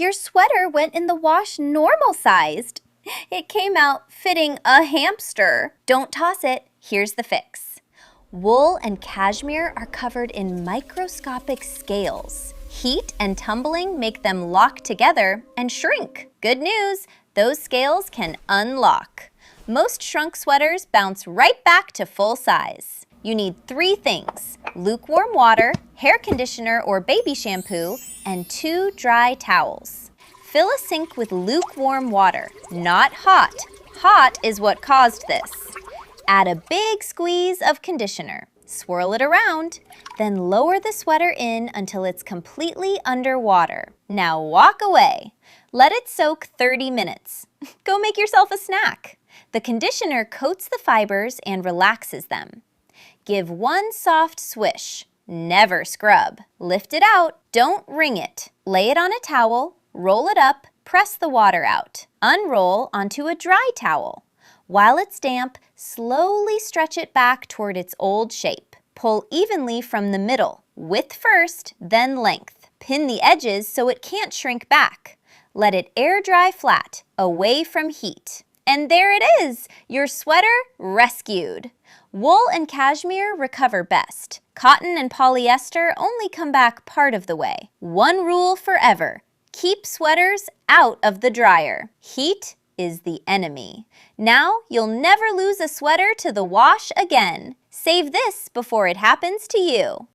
Your sweater went in the wash normal-sized. It came out fitting a hamster. Don't toss it. Here's the fix. Wool and cashmere are covered in microscopic scales. Heat and tumbling make them lock together and shrink. Good news, those scales can unlock. Most shrunk sweaters bounce right back to full size. You need 3 things: lukewarm water, hair conditioner or baby shampoo, and 2 dry towels. Fill a sink with lukewarm water, not hot. Hot is what caused this. Add a big squeeze of conditioner. Swirl it around, then lower the sweater in until it's completely underwater. Now walk away. Let it soak 30 minutes. Go make yourself a snack. The conditioner coats the fibers and relaxes them. Give one soft swish. Never scrub. Lift it out. Don't wring it. Lay it on a towel, roll it up, press the water out. Unroll onto a dry towel. While it's damp, slowly stretch it back toward its old shape. Pull evenly from the middle, width first, then length. Pin the edges so it can't shrink back. Let it air dry flat, away from heat. And there it is, your sweater rescued. Wool and cashmere recover best. Cotton and polyester only come back part of the way. One rule forever: keep sweaters out of the dryer. Heat is the enemy. Now you'll never lose a sweater to the wash again. Save this before it happens to you.